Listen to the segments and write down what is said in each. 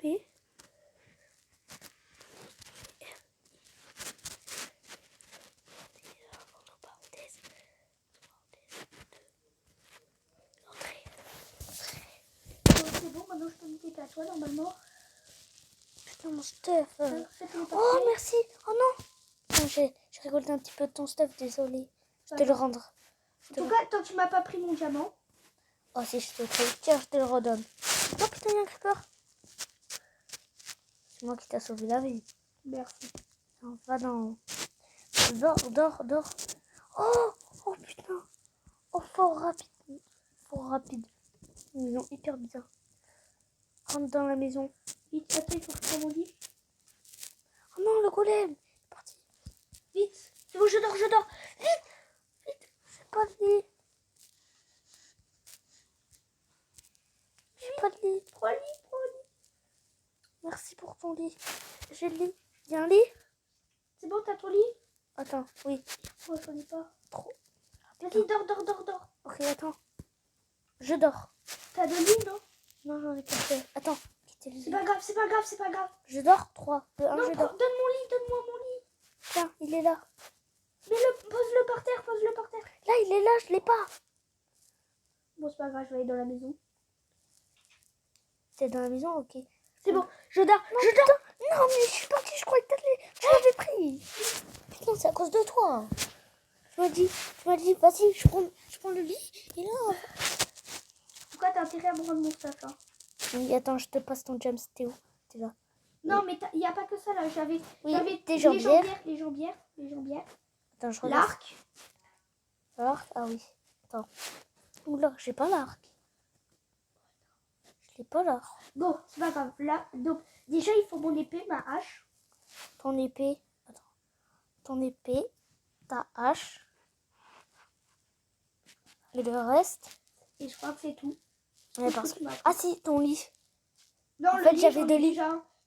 épée. C'est bon, maintenant je peux me quitter à toi normalement. Putain, mon stuff. Faites le Oh, parfait. merci. Oh non. Non, j'ai récolté un petit peu de ton stuff, désolé. Je te le rendre. En tout cas, tant que tu m'as pas pris mon diamant. Oh, si je te le trouve. Tiens, je te le redonne. Oh putain, il y a un creeper. C'est moi qui t'a sauvé la vie. Merci. Non, va dans... Dors. Oh putain. Oh, fort rapide. Une maison hyper bizarre. Rentre dans la maison. Vite, attends, il faut que je prenne mon lit. Oh non, le golem. Il est parti. Vite. C'est bon, je dors. Vite. J'ai pas de lit. Prends le lit. Merci pour ton lit. J'ai le lit. Il y a un lit? C'est bon, t'as ton lit? Attends, oui. Moi, je connais pas. Trop. Vas-y, dors. Ok, attends. Je dors. T'as de lit, non? Non, j'en ai pas fait. Attends. Quittez le lit. C'est pas grave. Je dors. 3, 2, 1, Non, je dors. donne-moi mon lit. Tiens, il est là. Mais pose-le par terre. Là, il est là, je l'ai pas. Bon, c'est pas grave, je vais aller dans la maison. C'est dans la maison, ok. C'est bon, je dors. Non, mais je suis partie, je croyais que tu l'avais pris. Putain, c'est à cause de toi. Tu m'as dit, vas-y, je prends le lit. Et là... Pourquoi t'as intérêt à me rendre mon stuff, hein? Oui, attends, je te passe ton James, t'es où? T'es là. Non, mais il n'y a pas que ça, là. J'avais des jambières. Les jambières. Attends, je regarde. L'arc. L'arc, ah oui. Attends. Oula, j'ai pas l'arc. Je l'ai pas l'arc. Bon, c'est pas grave. Là, donc, déjà, il faut mon épée, ma hache. Ton épée. Attends. Ton épée, ta hache. Et le reste. Et je crois que c'est tout. Ouais, ah si, ton lit. Non, en le fait, lit, j'avais deux lits.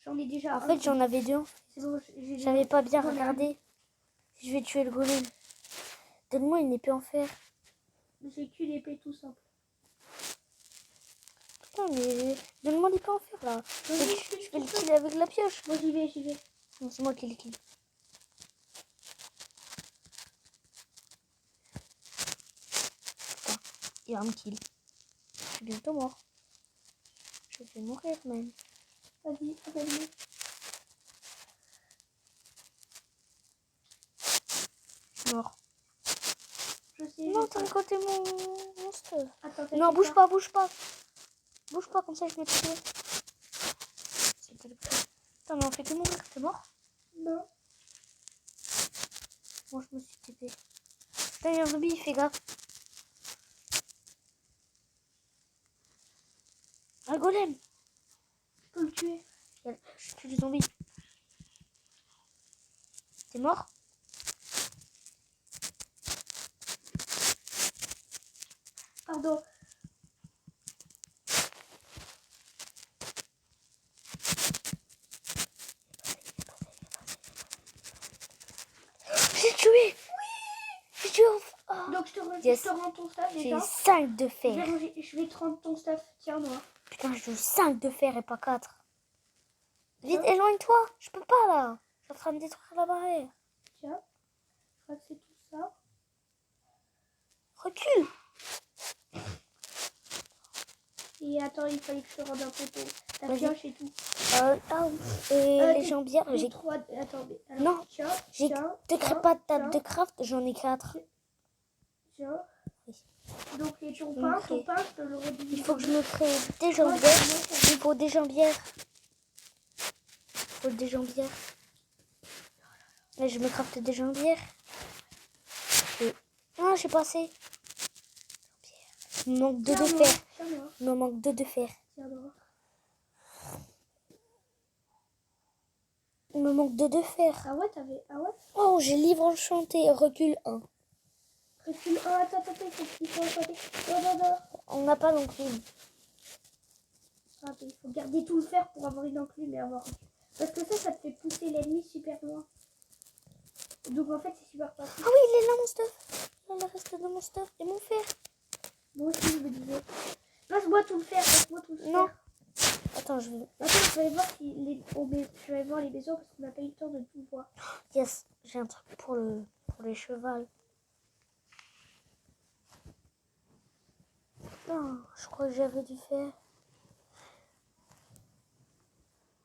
J'en ai déjà. En fait, j'en avais deux. C'est bon, j'avais pas bien regardé. Je vais tuer le golem. Donne-moi une épée en fer. J'ai qu'une épée tout simple. Putain, mais donne-moi l'épée en fer là. Je vais le killer avec la pioche. Moi, j'y vais. Non, c'est moi qui le kill. Putain, il va me kill. Je suis bientôt mort. Je vais mourir même. Vas-y, appelle-moi. Je suis mort. Je sais. Non, t'as côté mon stuff. Attends, non, bouge pas. Bouge pas, comme ça je vais te tuer. Attends, mais on fait que mourir, t'es mort? Non. Moi je me suis TP. Putain, il y a un zombie, fais gaffe. Un golem. Je peux le tuer. Je tue le zombie. T'es mort? Pardon. J'ai tué. Oui. J'ai tué enfin. Donc je te rends ton stuff déjà. J'ai 5 de fer. Je vais te rendre ton stuff. Tiens, moi. Putain, je joue 5 de fer et pas 4. Vite, éloigne-toi. Je peux pas là. Je suis en train de détruire la barrière. Tiens. Je crois que c'est tout ça. Recule. Et attends, il fallait que je te rende un peu ta pioche et tout. Les jambières, j'ai 3. Attends, alors, non, j'ai pas de table de craft, j'en ai 4. Tiens. Oui. Donc, et ton pain, je te le réduis. Il faut que je me crée des jambières. Il faut des jambières. Mais je me crafte des jambières. Ah, j'ai pas assez. Il me manque 2 de fer. Il me manque 2 de fer. Il me manque 2 de fer. Ah ouais, t'avais. Ah ouais? Oh, j'ai livre enchanté. Recule 1. Recule 1. Attends, il faut enchanter. Non. On n'a pas d'enclume. Attends, il faut garder tout le fer pour avoir une enclume et avoir. Parce que ça te fait pousser l'ennemi super loin. Donc en fait, c'est super pratique. Ah oui, il est là mon stuff. Il est le reste de mon stuff et mon fer. Moi aussi, je me disais. Passe-moi tout le fer. Non. Attends, je vais... Attends, je vais aller voir, je vais aller voir les maisons parce qu'on n'a pas eu le temps de tout voir. Yes, j'ai un truc pour les chevals. Non, je crois que j'avais dû faire...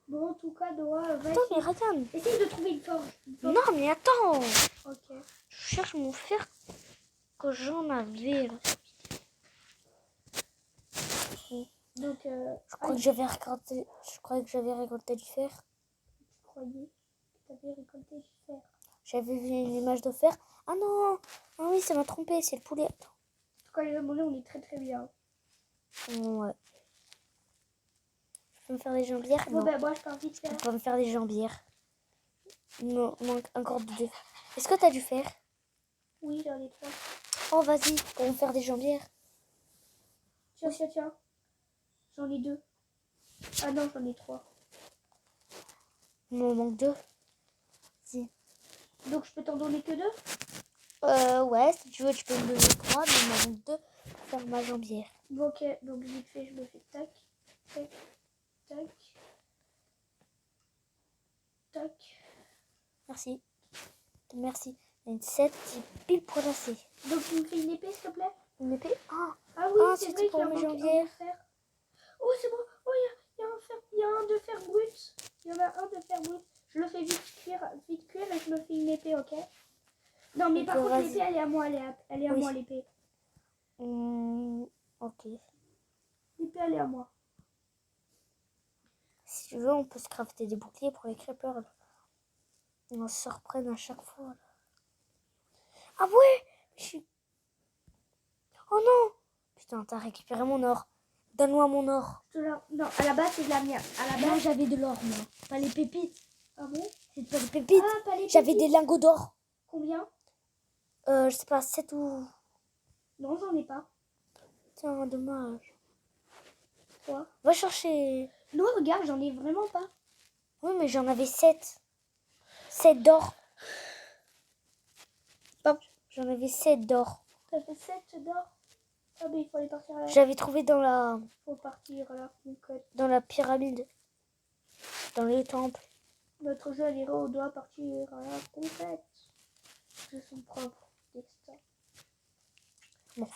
Bon, en tout cas, Noah, va Attends, mais essayer, regarde. essaye de trouver une forge. Non, mais attends. Ok. Je cherche mon fer que j'en avais. Là. Donc, Je crois que j'avais récolté... Je croyais que j'avais récolté du fer. tu croyais que tu avais récolté du fer. J'avais vu une image de fer. Ah non. Ah oui, ça m'a trompé. C'est le poulet. Attends. En tout cas, les mollets, on est très très bien. Ouais. Je peux me faire des jambières? Bon, Non. ben, moi, je pars vite Je peux faire. pas me faire des jambières. Il me manque encore deux. Est-ce que t'as du fer? Oui, j'en ai 3. Oh, vas-y, pour me faire des jambières. Tiens, tiens, tiens. J'en ai 2. Ah non, j'en ai 3. Il me manque deux. Si. Donc, je peux t'en donner que 2? Ouais, si tu veux, tu peux me donner trois, mais il me manque deux pour faire ma jambière. Bon, ok, donc vite fait, je me fais tac, tac, tac, tac. Merci. Merci. Il y a une 7 qui est pile poil assez. Donc, tu me fais une épée, s'il te plaît? Une épée? Ah, Ah oui, Ah, c'est c'était vrai pour qu'il y a mes un jambières. de fer. Oh, c'est bon. Oh, il y a un fer. Il y a un de fer brut. Il y en a un de fer brut. Je le fais vite cuire et je me fais une épée, ok? Non, mais Ok, par contre, vas-y. l'épée, elle est à moi, elle est à Oui. moi, l'épée. Ok. L'épée, elle est à moi. Si tu veux, on peut se crafter des boucliers pour les creepers. Là. On se reprenne à chaque fois. Là. Ah ouais. Oh non. Putain, t'as récupéré mon or. Donne-moi mon or. Non, à la base, c'est de la mienne. À la Moi, base, j'avais de l'or, moi. Pas les pépites. ah bon? C'est pas les pépites. Ah, pas les J'avais des pépites. lingots d'or. Combien? Je sais pas, 7 ou... Non, j'en ai pas. Tiens, dommage. 3. Va chercher... Non, regarde, j'en ai vraiment pas. Oui, mais j'en avais 7. 7 d'or. Hop, j'en avais 7 d'or. Ça fait 7 d'or. Ah, mais il faut aller partir à la... J'avais trouvé dans la Faut partir à la conquête. pyramide. Dans les temples. Notre jeune héros doit partir à la conquête de son propre destin. Bon.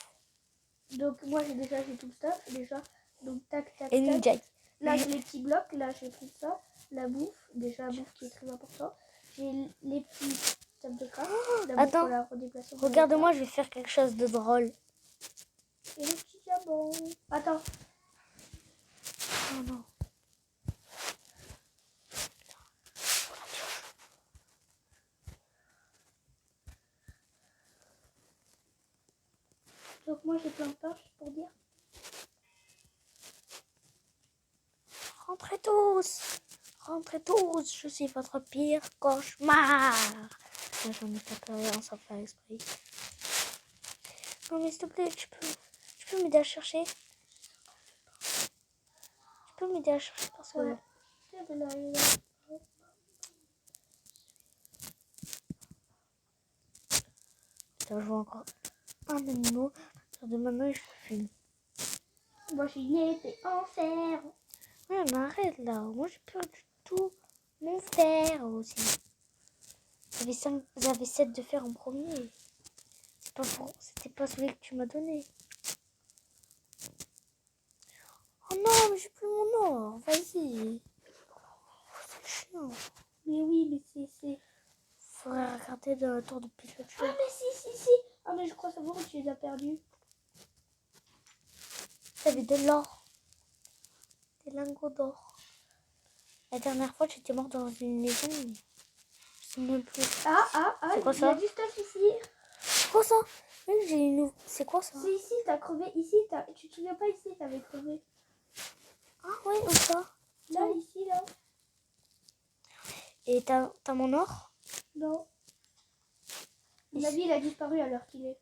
Donc moi j'ai tout le stuff déjà. Donc tac tac Et tac. Ninja. Là j'ai les petits blocs, là j'ai pris ça. La bouffe, déjà la bouffe qui est très important. J'ai les petits tables de craft. D'abord Attends, pour la redéplacer. regarde-moi, je vais faire quelque chose de drôle. Et les petits diamants. Attends. Oh non. Donc moi j'ai plein de pages pour dire. Rentrez tous. Rentrez tous. Je suis votre pire cauchemar. Moi, j'en ai pas peur sans faire exprès. Non mais s'il te plaît, tu peux m'aider à chercher. Tu peux m'aider à chercher parce que... Ouais. Putain, je vois encore un animal. De maintenant, je fume. Moi j'ai une épée en fer. Ouais, mais arrête là. Moi, j'ai perdu tout mon fer aussi. J'avais 7 de fer en premier. C'était pas celui que tu m'as donné. Oh non, mais j'ai plus mon or. Vas-y. C'est chiant. Mais oui, mais c'est... Faudrait regarder dans la tour de Pikachu. Ah mais si. Ah mais je crois savoir où tu les as perdus. T'avais de l'or. Des lingots d'or. La dernière fois, j'étais morte dans une maison. Je sais même plus. C'est quoi il y ça a du stuff ici. C'est quoi ça? Oui, j'ai une... C'est quoi ça? C'est ici, t'as crevé. Ici, tu te souviens pas ici, t'avais crevé. Ah ouais, où ça? Là, ici, là. Et t'as mon or? Non. La vie, il a disparu à l'heure qu'il est.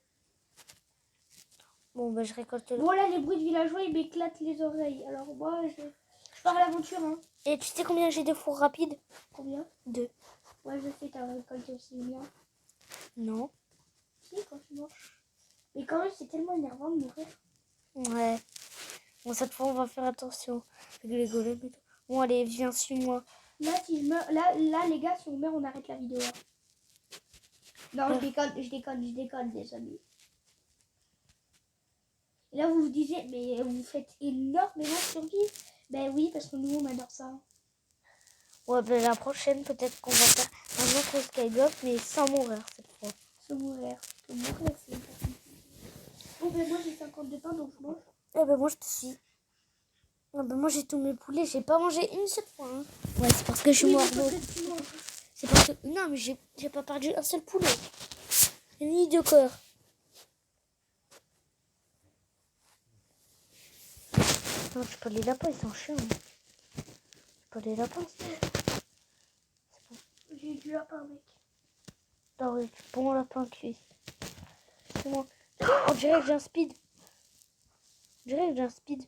Bon, bah je récolte le... Bon, là, les bruits de villageois, ils m'éclatent les oreilles. Alors, moi, je pars à l'aventure, hein. Et tu sais combien j'ai de fours rapides? Combien? 2. Ouais, je sais, t'as récolté aussi bien. Non. Si, quand tu manges. Mais quand même, c'est tellement énervant de mourir. Ouais. Bon, cette fois, on va faire attention avec les golems et tout. Bon, allez, viens, suis-moi. Là, si je meurs, là, les gars, si on meurt, on arrête la vidéo. Hein. Non, je déconne, les amis. Et là, vous vous disiez, mais vous faites énormément survivre. Ben oui, parce que nous, on adore ça. Ouais, ben la prochaine, peut-être qu'on va faire un autre skyblock, mais sans mourir cette fois. Sans mourir. Sans mourir, c'est important. Bon, ben moi, j'ai 52 pains, donc je mange. Eh ben moi, je te suis. Ah ben moi, j'ai tous mes poulets. J'ai pas mangé une seule fois. Hein. Ouais, c'est parce que je suis mort. C'est parce que... Non, mais j'ai pas perdu un seul poulet. Ni de cœur. Non, je peux les lapins, ils sont chiants. Je peux les lapins. J'ai du lapin, mec. Ah oui, bon lapin cuit. C'est moi. On dirait que j'ai un speed. On dirait que j'ai un speed.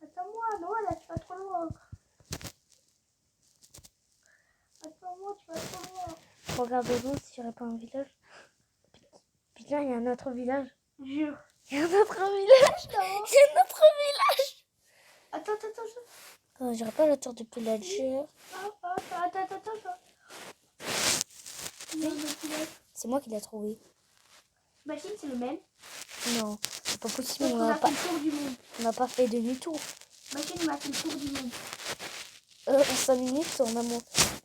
Attends-moi, non, là, tu vas trop loin. Attends-moi, tu vas trop loin. Regardez-vous s'il n'y aurait pas un village. Putain, il y a un autre village. Jure. Il y a un autre village. Il y a un autre village. Attends. J'aurais pas la tour de pillager. Attends. C'est moi qui l'ai trouvé. Machine, c'est le même. Non, c'est pas possible. Donc, On on n'a a pas, fait le tour du monde. on n'a pas fait demi-tour. Machine, on a fait le tour du monde. En 5 minutes, on a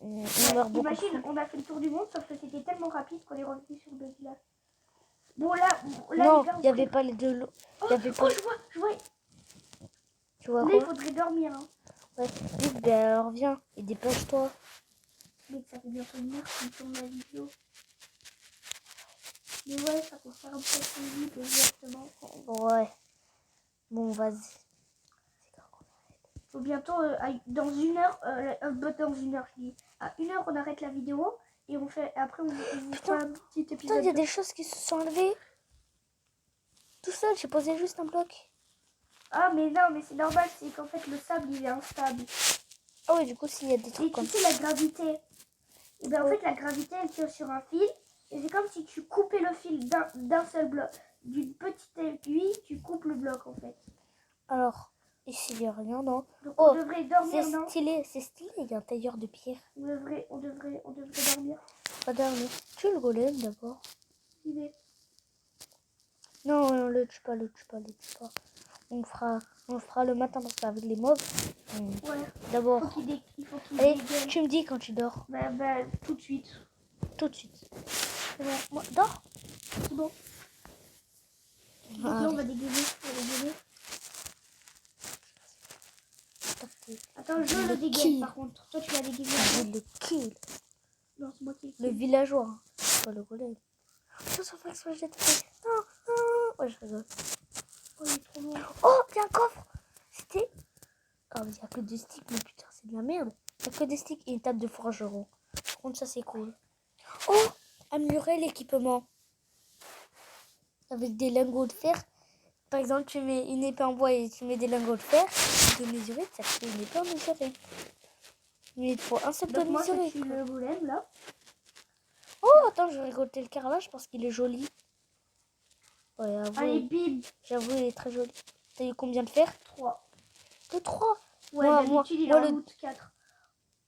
on meurt beaucoup. Machine, on a fait le tour du monde, sauf que c'était tellement rapide qu'on est revenu sur le village. Bon, là Non, les gars, il n'y avait pas les deux. Oh, Y avait pas... je vois. Tu vois Là, il quoi? faudrait dormir. Hein. Ouais, vite, ben alors viens et dépêche-toi. Mais ça fait bientôt une heure qu'on tourne la vidéo. Mais ouais, ça peut faire un peu plus vite, exactement. Ouais. Bon, vas-y. Faut bientôt, dans une heure, je dis, à une heure, on arrête la vidéo et on fait, après, on vous fera un petit épisode. Putain, il y a des choses qui se sont enlevées. Tout seul, j'ai posé juste un bloc. Ah, mais non, mais c'est normal, c'est qu'en fait, le sable, il est instable. Ah oui, du coup, s'il y a des trucs Et comme tu sais, la gravité. Et bien, en fait, la gravité, elle tire sur un fil. Et c'est comme si tu coupais le fil d'un seul bloc. D'une petite aiguille, tu coupes le bloc, en fait. Alors, ici, il n'y a rien, non? Donc, Oh, on devrait dormir, non? C'est stylé, il y a un tailleur de pierre. On devrait dormir. Pas dormir. Tue le golem d'abord. Il est... Non, le tue pas. On fera le matin parce qu'avec les mobs. Ouais. D'abord. Il faut qu'il Allez, dégaine. tu me dis quand tu dors. Bah, tout de suite. Tout de suite. C'est bon. Moi, dors. C'est bon. Donc là, on va dégainer. Attends, je le dégaine par contre. Toi, tu l'as dégainé. Le kill. Non, c'est moi qui Le villageois. Hein. Pas le golem. Putain, ça fait que je jette. Non. Ouais, je rigole. Oh, il est trop loin. Oh, il y a un coffre. C'était... Oh, il n'y a que des sticks, mais putain, c'est de la merde. Il n'y a que des sticks et une table de forgeron. Par contre, ça, c'est cool. Oh, améliorer l'équipement. Avec des lingots de fer. Par exemple, tu mets une épée en bois et tu mets des lingots de fer. De mesurer, ça fait une épée en mesurée. Mais il faut un seul peu Donc, moi, mesurer. je suis le golem, là. Oh, attends, je vais récolter le carrelage parce qu'il est joli. Ouais, Allez, bim. j'avoue, il est très joli. T'as eu combien de fer? 3. Que 3? Ouais, d'habitude, il en route 4.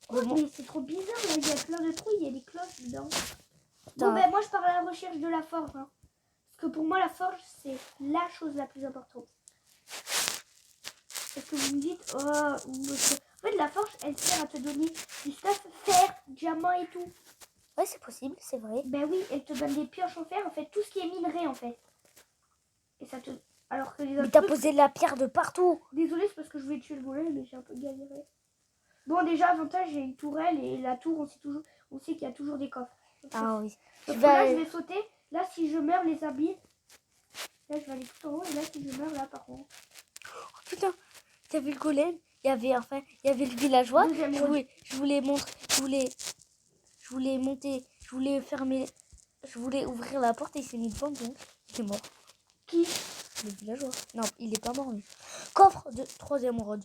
Oh, Bon. mais c'est trop bizarre, là. Il y a plein de trous, il y a des cloches dedans. Putain. Bon, ben, moi, je pars à la recherche de la forge. Hein. Parce que pour moi, la forge, c'est la chose la plus importante. Parce que vous me dites, en fait, la forge, elle sert à te donner du stuff, fer, diamant et tout. Ouais, c'est possible, c'est vrai. Ben oui, elle te donne des pioches en fer, en fait, tout ce qui est minerai, en fait. Et ça te... Alors que les autres Mais t'as trucs... posé de la pierre de partout. Désolée, c'est parce que je voulais tuer le golem, mais j'ai un peu galéré. Bon, déjà, avantage, j'ai une tourelle, et la tour, on sait qu'il y a toujours des coffres. Ah oui. Donc là, je vais sauter. Là, si je meurs, les habits... Là, je vais aller tout en haut, et là, si je meurs, là, par contre... Oh, putain, t'as vu le golem? Il y avait le villageois. Deuxième Je voulais fermer, je voulais ouvrir la porte et il s'est mis devant, donc il est mort. Qui? Le villageois. Non, il est pas mort, lui. Coffre de 3 émeraudes.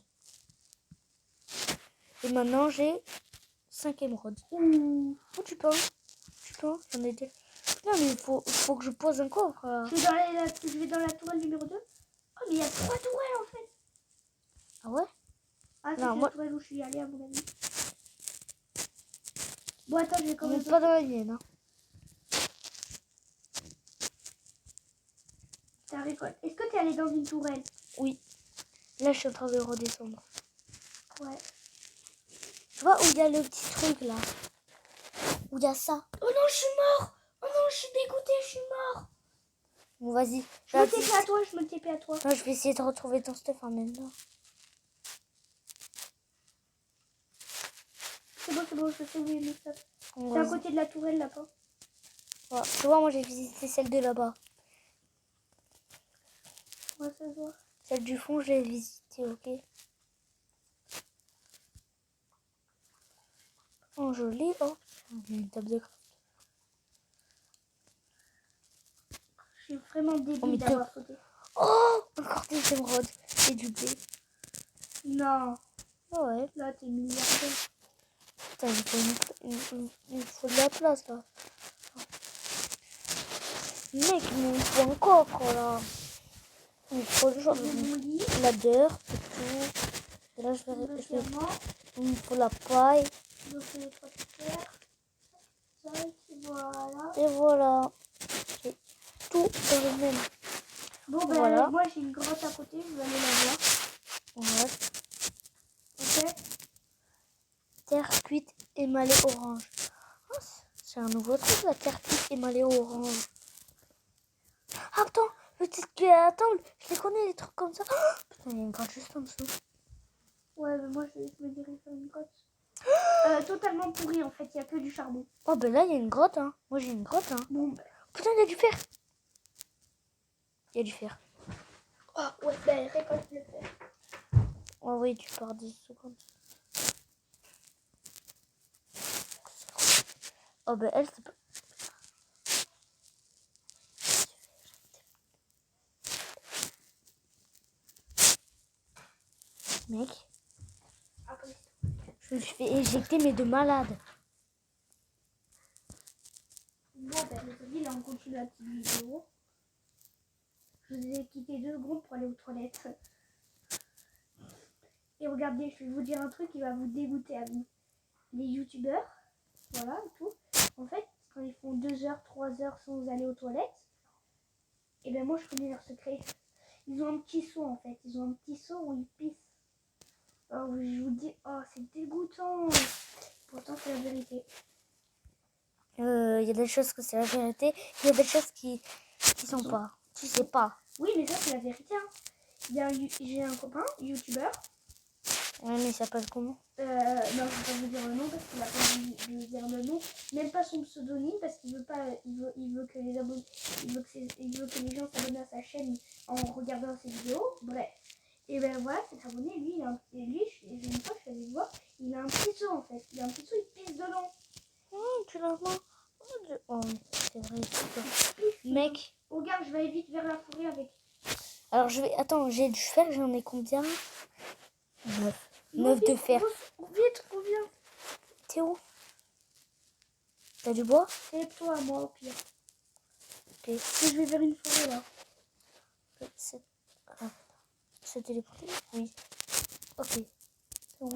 Et maintenant, j'ai 5 émeraudes. Ouh. Oh, tu penses? J'en ai deux. Non, mais il faut que je pose un coffre. Je vais dans la tourelle numéro 2. Oh, mais il y a 3 tourelles en fait. Ah ouais? Ah, c'est Non, la moi- tourelle où je suis allée à mon avis. Bon, attends, je vais quand On même... n'est pas dans la mienne. Hein. Ta récolte. Est-ce que t'es allé dans une tourelle? Oui. Là, je suis en train de redescendre. Ouais. Tu vois où il y a le petit truc là? Où il y a ça? Oh non, je suis mort. Oh non, je suis dégoûtée, je suis mort. Bon, vas-y. Je me TP à toi, je me TP à toi. Non, je vais essayer de retrouver ton stuff en même temps. C'est bon, je sais où est mon stuff. Bon, C'est à vas-y. côté de la tourelle là-bas. Voilà. Tu vois, moi j'ai visité celle de là-bas. Ouais, ça se voit. Celle du fond, je l'ai visitée, ok? Oh, joli, oh. Il y a une table de craft. Je suis vraiment Oh, dégoûtée mais d'avoir sauté. Oh, encore des émeraudes et du blé. Non, Ah ouais. là t'es milliardaire. Putain, il faut de la place là. Mec, mais il faut un coffre là. Il faut le genre J'ai mon lit, la dirt et tout. Et là, le diamant, il me faut la paille. donc les 3 pierres. Ça, voilà. Et voilà. J'ai tout dans le même. Bon, ben Voilà. moi j'ai une grotte à côté, je vais aller la voir. Voilà. Ok. Terre cuite émalée orange. Oh, c'est un nouveau truc, la terre cuite émalée orange. Ah putain, petite clé à la table. Je les connais, les trucs comme ça. Oh, putain, il y a une grotte juste en dessous. Ouais, mais moi je me dirige vers une grotte. Totalement pourri en fait, il n'y a que du charbon. Oh, ben là, il y a une grotte. Hein. Moi, j'ai une grotte. Hein. Bon, ben. Putain, il y a du fer. Il y a du fer. Oh, ouais, ben récolte le fer. Oh oui, tu pars 10 secondes. Oh, ben elle, c'est pas... Mec, Après. je me fais éjecter, mais de malade. Bon, ben les amis, là on continue la petite vidéo. Je vous ai quitté 2 secondes pour aller aux toilettes. Et regardez, je vais vous dire un truc qui va vous dégoûter à vous. Les youtubeurs, voilà, et tout. En fait, quand ils font 2 heures, 3 heures sans aller aux toilettes, et ben moi je connais leur secret. Ils ont un petit seau en fait. Ils ont un petit seau où ils pissent. Alors je vous dis, oh c'est dégoûtant. Pourtant c'est la vérité. Il y a des choses que c'est la vérité. Il y a des choses qui sont pas. Tu sais pas. Oui, mais ça c'est la vérité. Hein. J'ai un copain, youtubeur. Ouais, mais il s'appelle comment? Non, je vais pas vous dire le nom parce qu'il a pas envie de dire le nom. Même pas son pseudonyme parce qu'il veut pas. Il veut que les abonnés. Il veut que les gens s'abonnent à sa chaîne en regardant ses vidéos. Bref. Et ben voilà, cet abonné, lui, une fois je suis allée le voir, il a un petit seau en fait. Il a un petit seau, il pisse dedans. Tu la vois? Oh, c'est vrai. Pisse Mec. dedans. Regarde, je vais aller vite vers la forêt avec. Alors, je vais... Attends, j'ai du fer, j'en ai combien? 9. Non, 9 de vite, fer. Vite, reviens. T'es où? T'as du bois? Lève-toi à moi au pire. Ok. Et je vais vers une forêt là. C'est téléporté? Oui. Ok. C'est bon.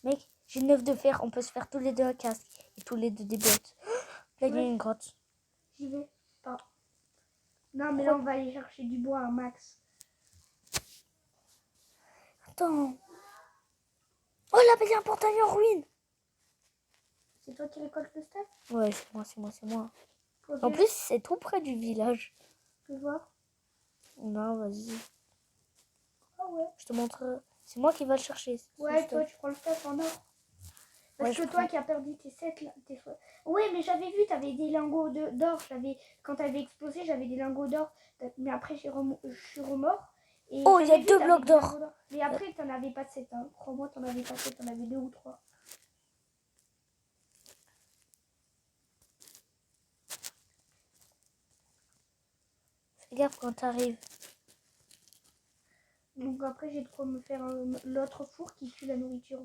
Mec, j'ai 9 de fer. On peut se faire tous les deux un casque. Et tous les deux des bottes. Là, il y a une grotte. J'y vais pas. Non, mais là, on va aller chercher du bois, un max. Attends. Oh là, il y a un portail en ruine. C'est toi qui récoltes le stuff? Ouais, c'est moi, c'est moi, c'est moi. Ok, En plus, c'est tout près du village. je peux voir. Non, vas-y. Ah ouais. Je te montre. C'est moi qui va le chercher. Ouais, toi, tu prends le stuff en or. Parce Ouais, que toi qui as perdu tes 7 là, ouais, mais j'avais vu, t'avais des lingots d'or. Quand t'avais explosé, j'avais des lingots d'or. Mais après, je suis remort. Et Oh, il y a j'avais vu, 2 t'avais blocs des d'or. lingots Mais après, t'en avais pas 7. Hein. Crois-moi, t'en avais pas 7. T'en avais 2 ou 3. Fais gaffe quand t'arrives. Donc après, j'ai de quoi me faire l'autre four qui cuit la nourriture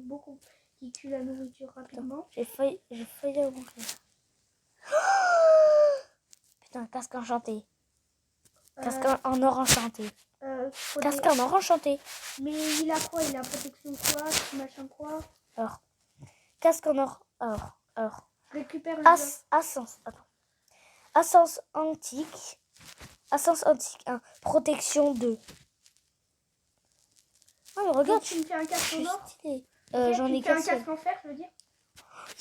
qui cuit la nourriture rapidement. J'ai failli mourir. Putain, casque enchanté. Casque en or enchanté. Faut Casque des- en or enchanté. Mais il a quoi? Il a protection quoi? Machin quoi? Alors, casque en or. Alors. Récupère le bloc. Assance antique. Assance antique 1. Protection 2. Ah, mais regarde, Donc, tu me fais un je casque en suis or? stylé. Ok, J'en tu ai me fais un qu'un seul. casque en fer, je veux dire.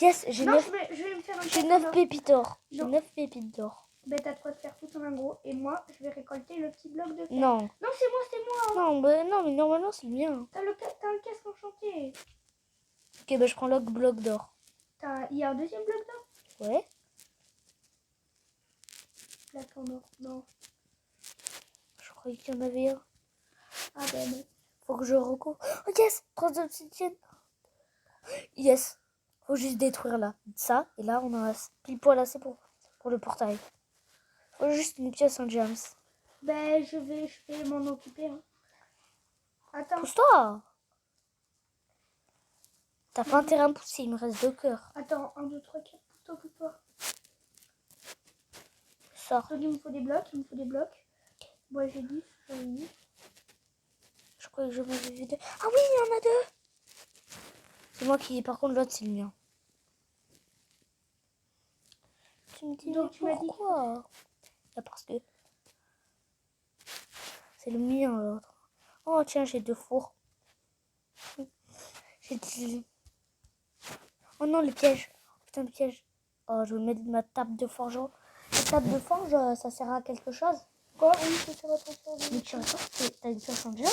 Yes, j'ai Non, 9, je vais me faire un j'ai casque en 9 or. pépites d'or. J'ai Non. 9 pépites d'or. Ben, t'as de quoi te faire tout en un gros. Et moi, je vais récolter le petit bloc de fer. Non. Non, c'est moi. Non, mais normalement, c'est le mien. T'as un casque enchanté. Ok, bah je prends le bloc d'or. Il y a un deuxième bloc d'or? Ouais. Plaque en or. Non. Je croyais qu'il y en avait un. Ah ben non. Faut que je recouvre. Oh yes, 3 obsidiennes. Yes. Faut juste détruire là. Ça, et là, on en a pile poil assez pour le portail. Faut juste une pièce en gems. Ben, je vais m'en occuper. Hein. Attends. Pousse-toi. T'as pas intérêt à me pousser, il me reste 2 cœurs. Attends, 1, 2, 3, 4. Pousse-toi. Sors. Donc, il me faut des blocs. Moi, j'ai 10. Je croyais que je m'avais vu 2. Ah oui, il y en a 2. C'est moi qui... Par contre, l'autre, c'est le mien. Tu me dis, Donc, mais tu m'as dit- pourquoi? Ah, parce que... C'est le mien, l'autre. Oh, tiens, j'ai 2 fours. Oh non, le piège. Putain, le piège. Oh, je vais mettre ma table de forge. La table de forge, ça sert à quelque chose? Quoi? Oui, c'est sur votre chose. Mais tu as t'as une pièce en gems?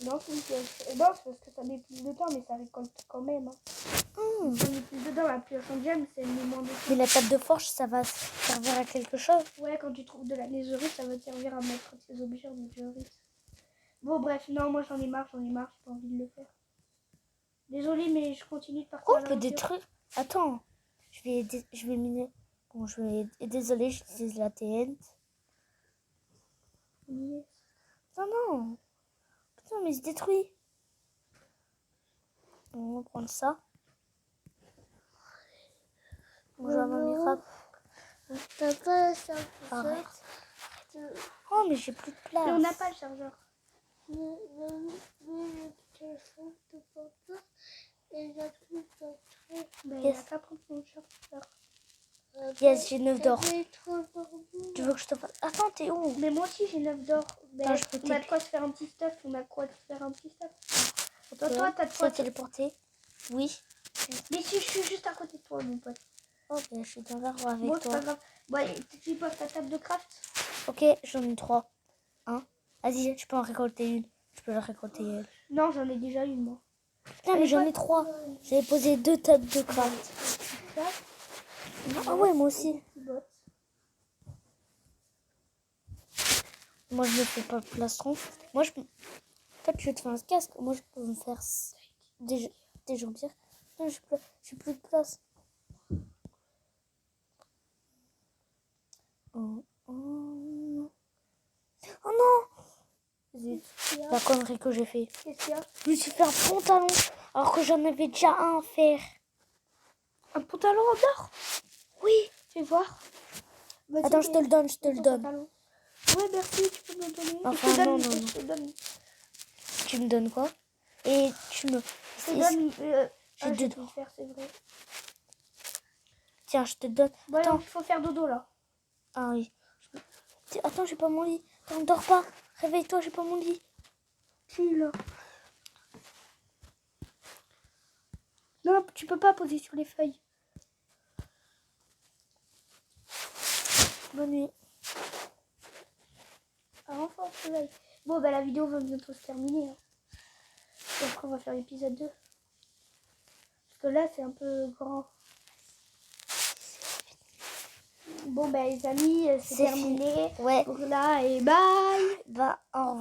Non, c'est une pièce. Non, c'est parce que ça met plus de temps, mais ça récolte quand même. Hein. Ça met plus de temps, la pioche en gemme, c'est le moins de temps. Mais la table de forge, ça va servir à quelque chose? Ouais, quand tu trouves de la netherite, ça va te servir à mettre tes objets en netherite. Bon, bref, non, moi j'en ai marre, j'ai pas envie de le faire. Désolée, mais je continue de partir. Oh, à je peux l'aventure. détruire. Attends. Je vais miner. Bon, désolée, j'utilise la TNT. Yes. Non. Putain, mais il se détruit. On va prendre ça. Bonjour, ma micro. T'as pas ça. Arrête. Oh, mais j'ai plus de place. Mais on n'a pas le chargeur. Ben, il Yes. a qu'à prendre son chargeur. Yes, j'ai 9 d'or. Tu veux que je te fasse... Attends, t'es où? Mais moi aussi j'ai 9 d'or. Ben, Attends, je peux on a de quoi se faire un petit stuff. Toi, t'as de Tu quoi vas téléporter? Oui. Mais si je suis juste à côté de toi, mon pote. Ok, je suis dans l'arbre avec Bon, c'est toi. pas grave. Ouais, tu poses ta table de craft. Ok, j'en ai 3. Vas-y, je peux en récolter une. Je peux la récolter elle. Non, j'en ai déjà une, moi. Putain, mais j'en ai 3. J'avais posé 2 tables de craft. Ah ouais, moi aussi. Moi, je ne fais pas de plastron. Moi, je peux... Toi, tu veux te faire un casque. Moi, je peux me faire des jambières. Non, j'ai plus de place. Oh non. Zut, la connerie que j'ai fait. Qu'est-ce qu'il y a? Je me suis fait un pantalon alors que j'en avais déjà un à faire. Un pantalon en or? Oui. Fais voir. Vas-y, Attends, je te le donne, pantalon. Ouais, merci, tu peux me le donner. Enfin, je te donne, non. je te donne. Tu me donnes quoi? Et tu me... Je te donne. J'ai je deux vais le faire, c'est vrai. Tiens, je te donne. Bon, Attends. il faut faire dodo là. Ah oui. Attends, j'ai pas mon lit. Attends, dors pas. Réveille-toi, j'ai pas mon lit. Si, là. Non, tu peux pas poser sur les feuilles. Bonne nuit. Enfin, soleil. Bon, bah la vidéo va bientôt se terminer. Hein. Et après, on va faire l'épisode 2. Parce que là, c'est un peu grand. Bon, bah les amis, c'est terminé. Ouais. Donc là, et bye. Bah, au revoir.